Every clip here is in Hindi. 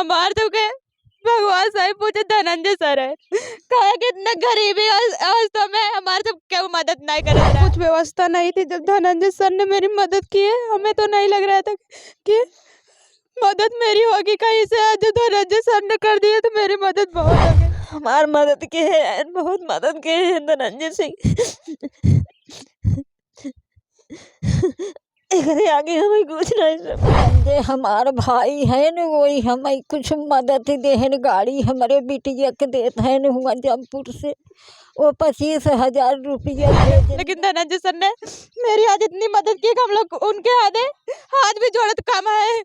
हमार तो के भगवान साहब पूछे धनंजय सर है कहा कि इतना गरीबी अवस्था में हमारे सब क्यों मदद नहीं कर रहा। कुछ व्यवस्था नहीं थी जब धनंजय सर ने मेरी मदद की है। हमें तो नहीं लग रहा था कि मदद मेरी होगी कहीं से। आज धनंजय सर ने कर दिया तो मेरी मदद बहुत हो गई। हमार मदद की है, बहुत मदद की है धनंजय सिंह। एकरे आगे हमें कुछ नहीं समझे। हमारा भाई है न वही हमें कुछ मदद देहन गाड़ी हमारे बिटिया के देत है न हुआ जमपुर से वो 25,000 रुपया। लेकिन धनंजय सर ने मेरी आज इतनी मदद की कि हम लोग उनके हाथ भी जोड़त काम है।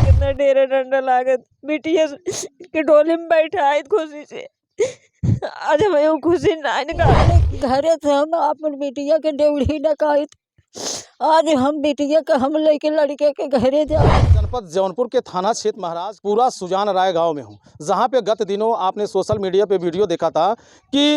कितना डेरा डंडा लागत बिटिया के डोले में बैठा है खुशी से। आज हमें खुशी ना निकाले घरे से हम अपन बिटिया के डेवढ़ी डकाइत। आज हम बिटिया के हम लेके लड़के के घरे जा। जनपद जौनपुर के थाना क्षेत्र महाराजपुरा सुजान राय गांव में हूं, जहां पे गत दिनों आपने सोशल मीडिया पे वीडियो देखा था कि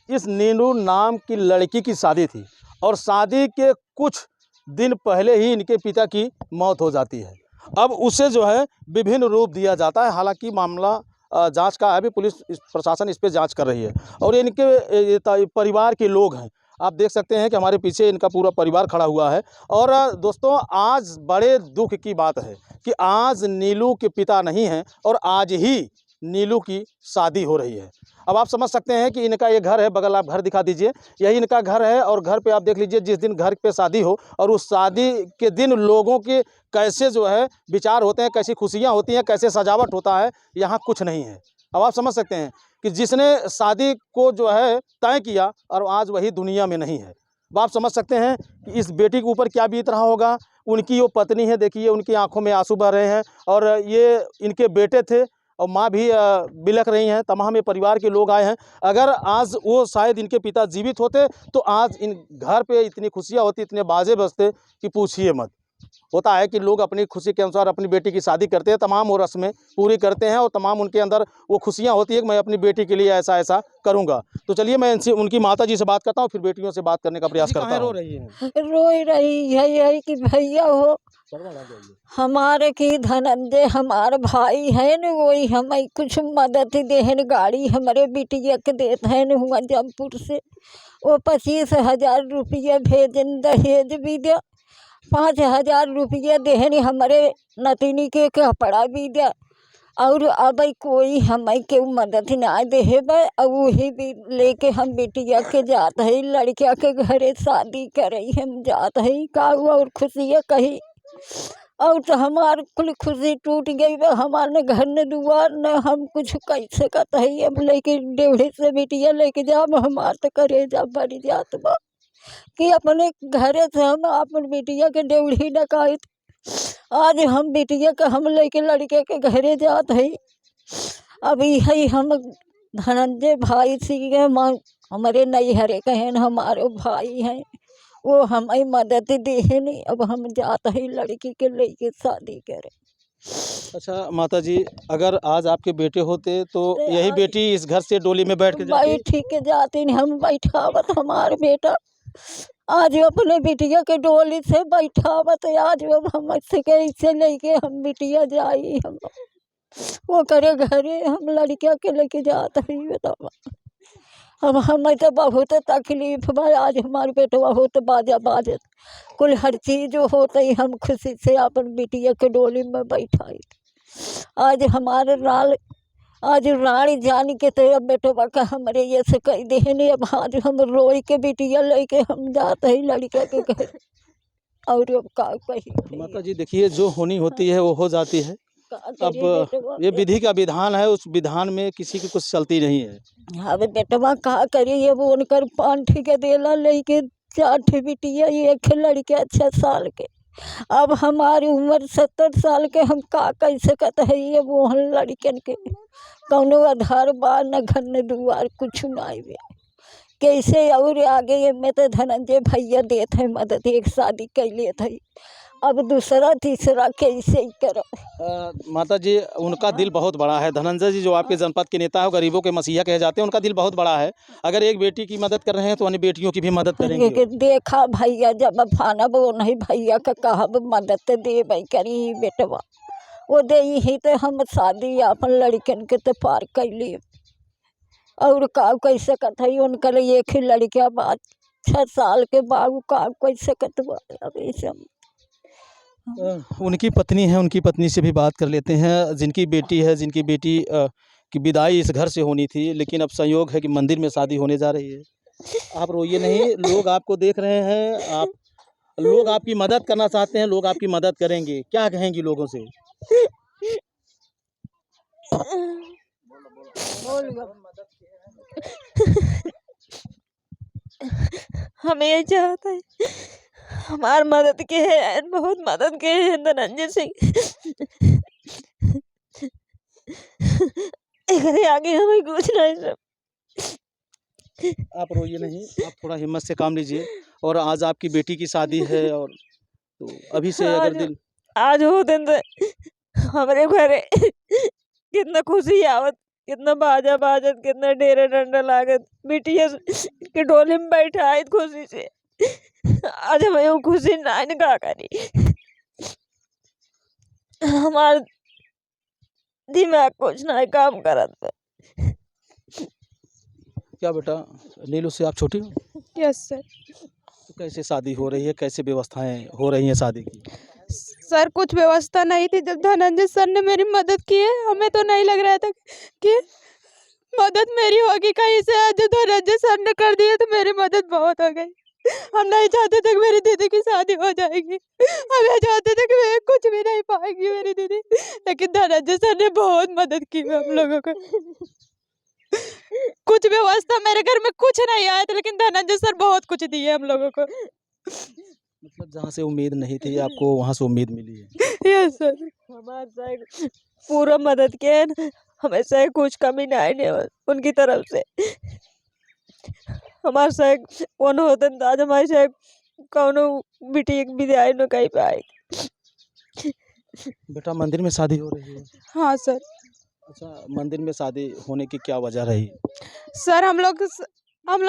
इस नीनू नाम की लड़की की शादी थी और शादी के कुछ दिन पहले ही इनके पिता की मौत हो जाती है। अब उसे जो है विभिन्न रूप दिया जाता है। हालांकि मामला जांच का अभी पुलिस प्रशासन इस पर जांच कर रही है और इनके परिवार के लोग हैं। आप देख सकते हैं कि हमारे पीछे इनका पूरा परिवार खड़ा हुआ है। और दोस्तों, आज बड़े दुख की बात है कि आज नीलू के पिता नहीं हैं और आज ही नीलू की शादी हो रही है। अब आप समझ सकते हैं कि इनका ये घर है, बगल आप घर दिखा दीजिए, यही इनका घर है। और घर पे आप देख लीजिए, जिस दिन घर पे शादी हो और उस शादी के दिन लोगों के कैसे जो है विचार होते हैं, कैसी खुशियाँ होती हैं, कैसे सजावट होता है, यहाँ कुछ नहीं है। अब आप समझ सकते हैं कि जिसने शादी को जो है तय किया और आज वही दुनिया में नहीं है। अब आप समझ सकते हैं कि इस बेटी के ऊपर क्या बीत रहा होगा। उनकी वो पत्नी है, देखिए उनकी आंखों में आंसू बह रहे हैं और ये इनके बेटे थे और माँ भी बिलख रही हैं। तमाम ये परिवार के लोग आए हैं। अगर आज वो शायद इनके पिता जीवित होते तो आज इन घर पे इतनी खुशियाँ होती, इतने बाजे बजते कि पूछिए मत। होता है कि लोग अपनी खुशी के अनुसार अपनी बेटी की शादी करते हैं, तमाम वो रस्में पूरी करते हैं और तमाम उनके अंदर वो खुशियां होती है कि मैं अपनी बेटी के लिए ऐसा ऐसा करूंगा। तो चलिए मैं इनसे उनकी माता जी से बात करता हूं, फिर बेटियों से बात करने का प्रयास करता हूं। रो रही है कि भैया हो हमारे की धनंजय हमारा भाई है न वही हमें कुछ मदद देहन गाड़ी हमारे बिटिया के देत है न हुआ जमपुर से वो 25,000 रुपया भेजन दहेज भी दे 5,000 रुपया देहन हमारे नतिनी के कपड़ा भी दे और अब कोई हमें के मदद ना दे और वही भी लेके हम बिटिया के जाते है लड़किया के घरे शादी करे हम जाते है का और खुशियाँ कही और तो हमार कुल खुशी टूट गई। हमारे घर न दुआर न हम कुछ कैसे कहते है। अब लेके डेढ़े से बिटिया लेके जाब हमार तो करे जा बड़ी जात बा कि अपने घरे से हम अपन बिटिया के डेढ़ी डकाइत। आज हम बिटिया के हम लेके लड़के के घरे जात है। अभी है हम धनंजय भाई सी हमारे नैहरे कहन हमारे भाई हैं वो हमें मदद दे नहीं। अब हम जाते हैं लड़की के लेके शादी करे। अच्छा माता जी, अगर आज आपके बेटे होते तो यही बेटी इस घर से डोली में बैठ के जाती नहीं हम बैठावत हमारे बेटा आज अपने बिटिया के डोली से बैठावत। आज अब हम कैसे लेके हम बिटिया जाई हम वो करे घरे हम लड़किया के लेके जाते हैं। बतावा अब हमें तो बहुत तकलीफ भाई। आज हमारे बेटवा होत बाजा बाजत कुल हर चीज़ होते ही हम खुशी से अपन बिटिया के डोली में बैठाई। आज हमारे आज रानी जानी के तो अब बेटवा का हमारे ये से कह दे नहीं। अब आज हम रोई के बिटिया लेके हम जाते हैं लड़के के घर और अब का कही। माता जी देखिए, जो होनी होती है वो हो जाती है। अब ये विधि का विधान है, उस विधान में किसी की कुछ चलती नहीं है। अब बेटवा कहा करिए वो उनकर 5 के देला लेके 4 बिटिया एक लड़के 6 साल के। अब हमारी उम्र 70 साल के हम का कैसे कहते है ये वो लड़कन के कौनो आधार बा न घर न दुआर कुछ नहीं बे कैसे और आगे में तो धनंजय भैया देते हैं मदद एक शादी कर लेते है। अब दूसरा तीसरा कैसे ही करो। माता जी उनका दिल बहुत बड़ा है। धनंजय जी जो आपके जनपद के नेता है, गरीबों के मसीहा कहे जाते हैं, उनका दिल बहुत बड़ा है। अगर एक बेटी की मदद कर रहे हैं तो अन्य बेटियों की भी मदद करेंगे। देखा भैया जब फाना वो नहीं भैया का कहा मदद दे भाई करी बेटवा वो दे ही तो हम शादी अपन लड़कन के तो पार कैली और का कैसे कथई उनकर एक ही लड़का बात 6 साल के बाबू का कैसे कतवा अब ये सब उनकी पत्नी है, उनकी पत्नी से भी बात कर लेते हैं। जिनकी बेटी है, जिनकी बेटी की विदाई इस घर से होनी थी, लेकिन अब संयोग है कि मंदिर में शादी होने जा रही है। आप रोइए नहीं, लोग आपको देख रहे हैं, लोग आपकी मदद करना चाहते हैं, लोग आपकी मदद करेंगे। क्या कहेंगी लोगों से? हमें ये चाहता है हमार मदद के है, बहुत मदद के है धनंजय सिंह। एकरे आगे हमें कुछ नहीं सब। आप रोइए नहीं, आप थोड़ा हिम्मत से काम लीजिए। और आज आपकी बेटी की शादी है, और तो अभी से अगर दिल आज हो दिन तो हमारे घरे कितना खुशी आवत, कितना बाजा बाजत, कितना डेरे डंडा लागत, बिटिया के डोले में बैठा है खुशी से। आज हमें वो खुशी ना का करी, हमार दिमाग कुछ ना काम करत। क्या बेटा नीलू से आप छोटी हो? Yes sir. तो कैसे शादी हो रही है, कैसे व्यवस्थाएं हो रही हैं शादी की? सर कुछ व्यवस्था नहीं थी जब धनंजय सर ने मेरी मदद की है। हमें तो नहीं लग रहा था कि मदद मेरी होगी कहीं से। आज धनंजय सर ने कर दिया तो मेरी मदद बहुत हो गई। हम नहीं चाहते थे कि मेरी दीदी की शादी हो जाएगी, हम ये चाहते थे कि मैं कुछ भी नहीं पाएगी मेरी दीदी, लेकिन धनंजय सर ने बहुत मदद की हम लोगों को। कुछ व्यवस्था मेरे घर में कुछ नहीं आया था, लेकिन धनंजय सर बहुत कुछ दिए हम लोगों को। मतलब जहाँ से उम्मीद नहीं थी आपको, वहाँ से उम्मीद मिली है। Yes sir. हमारे पूरा मदद के हमें से कुछ कमी नहीं उनकी तरफ से। हमारे से कौन होते आज हमारे से कौनो बिटी विदाई न कहीं पाए। बेटा मंदिर में शादी हो रही है? हाँ सर। अच्छा, मंदिर में शादी होने की क्या वजह रही? सर हम लोग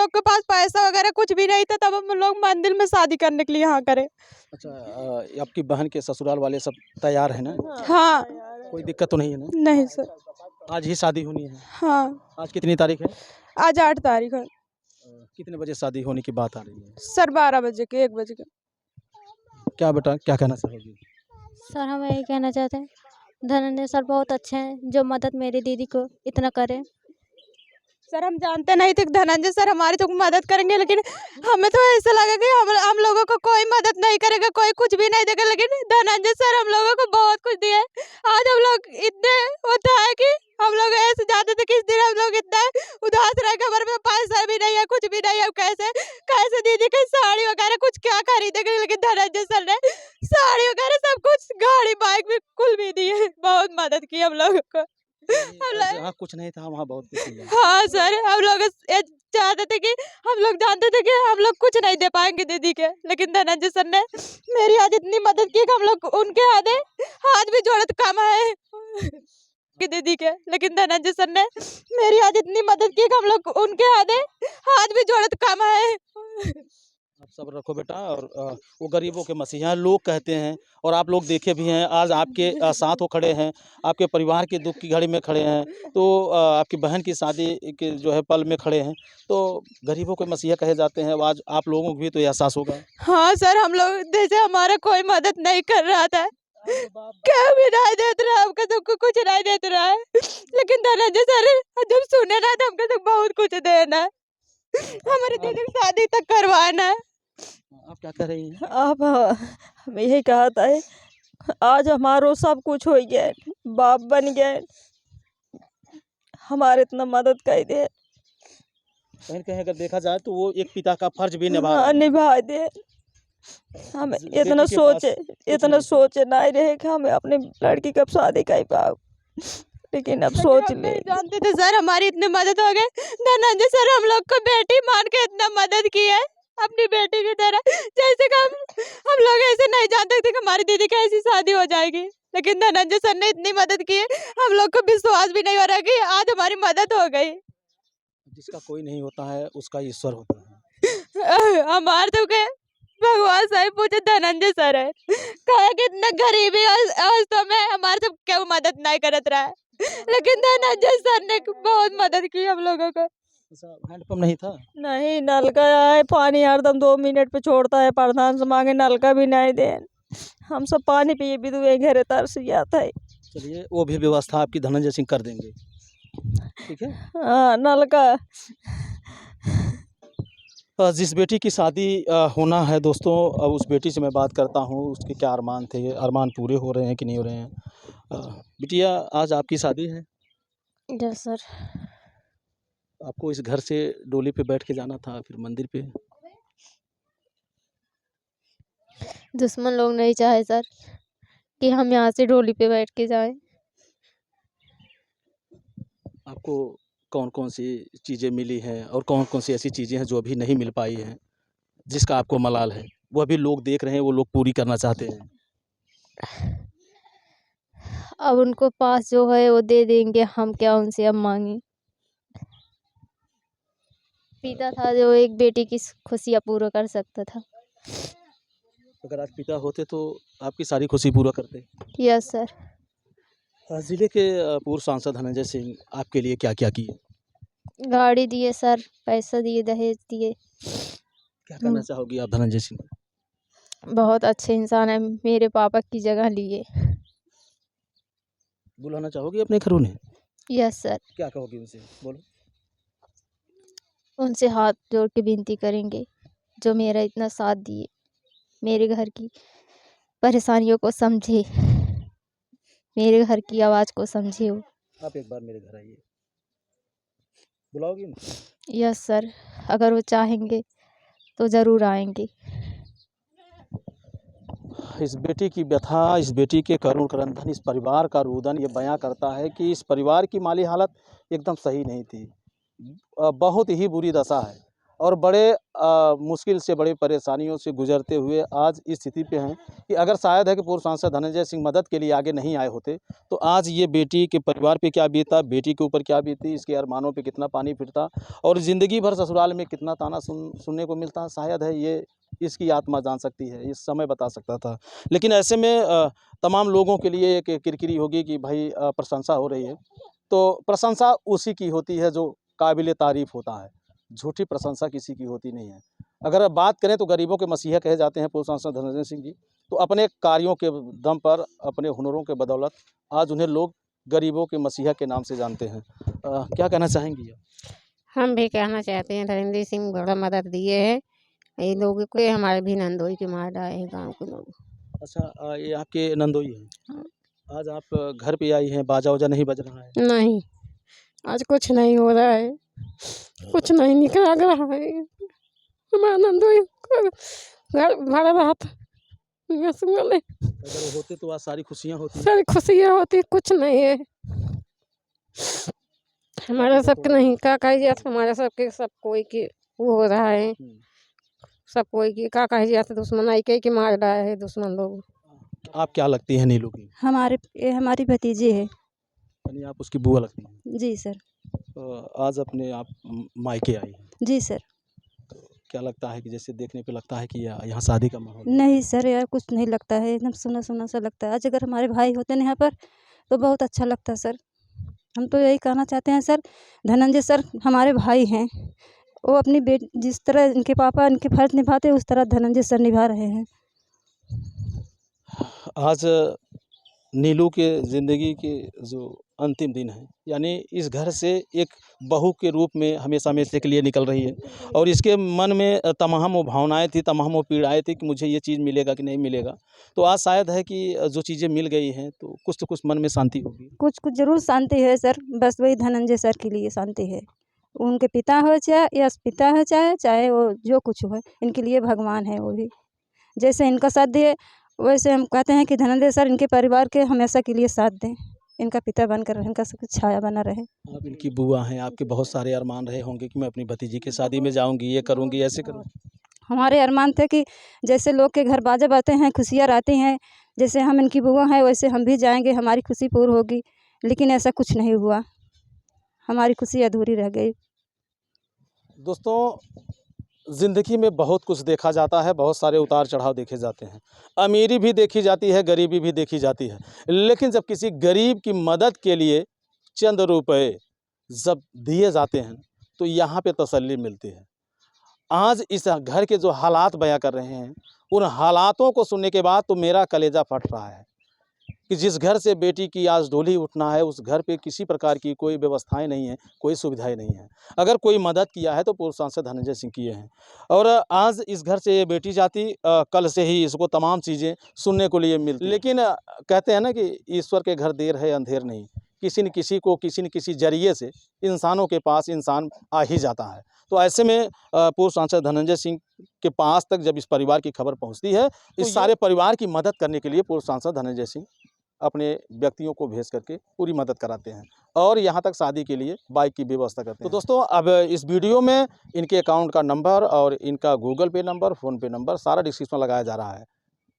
के पास पैसा वगैरह कुछ भी नहीं था, तब हम लोग मंदिर में शादी करने के लिए यहाँ करे। अच्छा, आपकी बहन के ससुराल वाले सब तैयार है ना? हाँ। कोई दिक्कत तो नहीं है ना? नहीं सर। आज ही शादी होनी है? हाँ। आज कितनी तारीख है? आज 8 तारीख है। कितने बजे शादी होने की बात आ रही है? सर 12 बजे के, 1 बजे के। क्या बेटा क्या कहना चाहोगी? सर हम यही कहना चाहते हैं, धनंजय सर बहुत अच्छे हैं जो मदद मेरी दीदी को इतना करें। सर हम जानते नहीं थे कि धनंजय सर हमारी तो मदद करेंगे, लेकिन हमें तो ऐसा लगा कि हम लोगों को कोई मदद नहीं करेगा, कोई कुछ भी नहीं देगा, लेकिन धनंजय सर हम लोगों को बहुत कुछ दिए। आज हम लोग इतने होता है कि हम लोग ऐसे जाते थे कि इस दिन हम लोग इतना उदास रह के हमारे पास पैसा भी नहीं है, कुछ भी नहीं है। कैसे कैसे दीदी की साड़ी वगैरह कुछ क्या खरीदेंगे, लेकिन धनंजय सर ने साड़ी वगैरह सब कुछ, गाड़ी बाइक भी कुल भी दिए। बहुत मदद की हम लोगों को। जहाँ कुछ नहीं था वहाँ बहुत कुछ है। हाँ सर, हम लोग चाहते थे कि हम लोग जानते थे कि हम लोग कुछ नहीं दे पाएंगे दीदी के, लेकिन धनंजय सर ने मेरी आज इतनी मदद की कि हम लोग उनके आधे हाथ भी जोड़े तो काम है कि दीदी के, लेकिन धनंजय सर ने मेरी आज इतनी मदद की कि हम लोग उनके आधे हाथ भी जोड़े तो काम है। आप सब रखो बेटा। और वो गरीबों के मसीहा लोग कहते हैं, और आप लोग देखे भी हैं, आज आपके साथ वो खड़े हैं, आपके परिवार के दुख की घड़ी में खड़े हैं, तो आपकी बहन की शादी के जो है पल में खड़े हैं, तो गरीबों के मसीहा कहे जाते हैं। आज आप लोगों को भी तो एहसास होगा। हाँ सर, हम लोग जैसे हमारा कोई मदद नहीं कर रहा था, क्या भी नहीं देते रहा, हमको सबको कुछ नहीं देते रहा है, लेकिन धनंजय सर जब सुने ना तो हमको तो बहुत कुछ देना, हमारी दीदी की शादी तक करवाना। आप क्या कह रही हैं? अब हमें यही कहता है, आज हमारो सब कुछ हो गया, बाप बन गए, हमारे इतना मदद कर दे। कहीं कहीं अगर देखा जाए तो वो एक पिता का फर्ज भी निभा निभा दे। हमें इतना सोचे नहीं रहे कि हमें अपने लड़की कब शादी कर पाओ, लेकिन अब सोच ले। जानते थे सर हमारी इतनी मदद हो गई, धनंजय सर हम लोग को बेटी मान के इतना मदद की है अपनी बेटी की तरह, जैसे कि हम लोग ऐसे नहीं जानते थे कि हमारी दीदी की ऐसी शादी हो जाएगी, लेकिन धनंजय सर ने इतनी मदद की है, हम लोग को विश्वास भी नहीं हो रहा कि आज हमारी मदद हो गई। जिसका कोई नहीं होता है उसका ईश्वर होता है। हमारे तो के भगवान से ही पूछे धनंजय सर है कहा कि इतना गरीबी अवस्था में हमारे सब क्यों मदद नहीं करत रहा है, लेकिन धनंजय सर ने बहुत मदद की हम लोगों को। हैंडपम्प नहीं था? नहीं, नलका है, पानी हरदम 2 मिनट पे छोड़ता है, प्रधान से मांगे नलका भी नहीं दे। हम सब पानी पिए बिदुए घरे तरस जाता है। चलिए, वो भी व्यवस्था आपकी धनंजय सिंह कर देंगे, ठीक है। हाँ, नलका जिस बेटी की शादी होना है दोस्तों, अब उस बेटी से मैं बात करता हूँ, उसके क्या अरमान थे, अरमान पूरे हो रहे हैं कि नहीं हो रहे हैं। बिटिया, आज आपकी शादी है, यस सर। आपको इस घर से डोली पे बैठ के जाना था, फिर मंदिर पे। दुश्मन लोग नहीं चाहे सर कि हम यहाँ से डोली पे बैठ के जाएं। आपको कौन कौन सी चीज़ें मिली हैं और कौन कौन सी ऐसी चीज़ें हैं जो अभी नहीं मिल पाई हैं, जिसका आपको मलाल है? वो अभी लोग देख रहे हैं, वो लोग पूरी करना चाहते हैं। अब उनको पास जो है वो दे देंगे, हम क्या उनसे अब मांगे। पिता था जो एक बेटी की खुशियाँ पूरा कर सकता था। अगर आज पिता होते तो आपकी सारी खुशी पूरा करते। Yes sir. ज़िले के पूर्व सांसद धनंजय सिंह आपके लिए क्या क्या किए? गाड़ी दिए सर, पैसा दिए, दहेज दिए। क्या कहना चाहोगी आप धनंजय सिंह? बहुत अच्छे इंसान है, मेरे पापा की जगह लिए। बुलाना चाहोगी अपने घर उन्हें? Yes sir. क्या कहोगी उनसे, बोलो। उनसे हाथ जोड़ के विनती करेंगे, जो मेरा इतना साथ दिए, मेरे घर की परेशानियों को समझे, मेरे घर की आवाज़ को समझे हो। आप एक बार मेरे घर आइए, बुलाओगी उनको? यस सर, अगर वो चाहेंगे तो ज़रूर आएंगे। इस बेटी की व्यथा, इस बेटी के करुण क्रंदन, इस परिवार का रुदन ये बयां करता है कि इस परिवार की माली हालत एकदम सही नहीं थी। बहुत ही बुरी दशा है और बड़े मुश्किल से, बड़ी परेशानियों से गुजरते हुए आज इस स्थिति पे हैं कि अगर शायद है कि पूर्व सांसद धनंजय सिंह मदद के लिए आगे नहीं आए होते तो आज ये बेटी के परिवार पे क्या बीता, बेटी के ऊपर क्या बीती, इसके अरमानों पे कितना पानी फिरता और ज़िंदगी भर ससुराल में कितना ताना सुनने को मिलता। शायद है ये इसकी आत्मा जान सकती है, ये समय बता सकता था। लेकिन ऐसे में तमाम लोगों के लिए एक किरकिरी होगी कि भाई प्रशंसा हो रही है, तो प्रशंसा उसी की होती है जो काबिल तारीफ़ होता है, झूठी प्रशंसा किसी की होती नहीं है। अगर बात करें तो गरीबों के मसीहा कहे जाते हैं पूर्व सांसद धनंजय सिंह जी, तो अपने कार्यों के दम पर, अपने हुनरों के बदौलत आज उन्हें लोग गरीबों के मसीहा के नाम से जानते हैं। क्या कहना चाहेंगी आप? हम भी कहना चाहते हैं धनंजय सिंह बड़ा मदद दिए हैं, ये लोगों को हमारे भी नंदोई के मार डाले हैं गाँव के लोग। अच्छा, ये आपके नंदोई हैं? हाँ। आज आप घर पे आई हैं, बाजा वाजा नहीं बज रहा है? नहीं, आज कुछ नहीं हो रहा है, कुछ नहीं निकल रहा है। हमारा नंदोई का घर भरा रहा था, अगर वो होते तो आज सारी खुशियाँ होती। सारी खुशियाँ होती, कुछ नहीं है हमारा सबके। नहीं काका जी, हमारा सबके सब कोई की वो हो रहा है, सब कोई की काका जी दुश्मन आई के मार रहा है दुश्मन लोग। आप क्या लगती हैं नीलू की? ये हमारी भतीजी है। यानी आप उसकी बुआ लगती हैं? जी सर। आज अपने आप मायके आई हैं, जी सर। क्या लगता है कि जैसे देखने पे लगता है कि यहाँ शादी का माहौल है? नहीं सर, यार कुछ नहीं लगता है, एकदम सुना सुना सा लगता है। आज अगर हमारे भाई होते ना यहाँ पर तो बहुत अच्छा लगता सर। हम तो यही कहना चाहते हैं सर, धनंजय सर हमारे भाई हैं, वो अपनी जिस तरह इनके पापा इनके फर्ज निभाते हैं उस तरह धनंजय सर निभा रहे हैं। आज नीलू के ज़िंदगी के जो अंतिम दिन है, यानी इस घर से एक बहू के रूप में हमेशा हमेशा के लिए निकल रही है और इसके मन में तमाम वो भावनाएं थी, तमाम वो पीड़ाएं थी कि मुझे ये चीज़ मिलेगा कि नहीं मिलेगा। तो आज शायद है कि जो चीज़ें मिल गई हैं तो कुछ मन में शांति होगी। कुछ कुछ ज़रूर शांति है सर, बस वही धनंजय सर के लिए शांति है। उनके पिता हो चाहे वो जो कुछ हो, इनके लिए भगवान है। वो भी जैसे इनका साथ दिए वैसे हम कहते हैं कि धनंजय सर इनके परिवार के हमेशा के लिए साथ दें, इनका पिता बनकर इनका सब छाया बना रहे। आप इनकी बुआ हैं, आपके बहुत सारे अरमान रहे होंगे कि मैं अपनी भतीजी की शादी में जाऊंगी, ये करूंगी, ऐसे करूंगी। हमारे अरमान थे कि जैसे लोग के घर बाजा बाते हैं, खुशियाँ आती हैं, जैसे हम इनकी बुआ हैं वैसे हम भी जाएंगे, हमारी खुशी पूरी होगी। लेकिन ऐसा कुछ नहीं हुआ, हमारी खुशी अधूरी रह गई। दोस्तों, ज़िंदगी में बहुत कुछ देखा जाता है, बहुत सारे उतार चढ़ाव देखे जाते हैं। अमीरी भी देखी जाती है, गरीबी भी देखी जाती है। लेकिन जब किसी गरीब की मदद के लिए चंद रुपए जब दिए जाते हैं तो यहाँ पे तसल्ली मिलती है। आज इस घर के जो हालात बयां कर रहे हैं, उन हालातों को सुनने के बाद तो मेरा कलेजा फट रहा है कि जिस घर से बेटी की आज डोली उठना है, उस घर पे किसी प्रकार की कोई व्यवस्थाएं नहीं है, कोई सुविधाएं नहीं है। अगर कोई मदद किया है तो पूर्व सांसद धनंजय सिंह किए हैं। और आज इस घर से ये बेटी जाती, कल से ही इसको तमाम चीज़ें सुनने को लिए मिलती। लेकिन कहते हैं ना कि ईश्वर के घर देर है अंधेर नहीं, किसी न किसी जरिए से इंसानों के पास इंसान आ ही जाता है। तो ऐसे में पूर्व सांसद धनंजय सिंह के पास तक जब इस परिवार की खबर पहुंचती है, इस सारे परिवार की मदद करने के लिए पूर्व सांसद धनंजय सिंह अपने व्यक्तियों को भेज करके पूरी मदद कराते हैं और यहाँ तक शादी के लिए बाइक की व्यवस्था करते हैं। तो दोस्तों, अब इस वीडियो में इनके अकाउंट का नंबर और इनका गूगल पे नंबर, फ़ोन पे नंबर सारा डिस्क्रिप्शन में लगाया जा रहा है।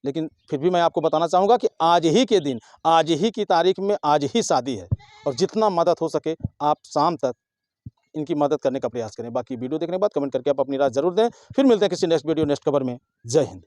लेकिन फिर भी मैं आपको बताना चाहूँगा कि आज ही के दिन, आज ही की तारीख में आज ही शादी है और जितना मदद हो सके आप शाम तक इनकी मदद करने का प्रयास करें। बाकी वीडियो देखने के बाद कमेंट करके आप अपनी राय ज़रूर दें। फिर मिलते हैं किसी नेक्स्ट वीडियो, नेक्स्ट खबर में। जय हिंद।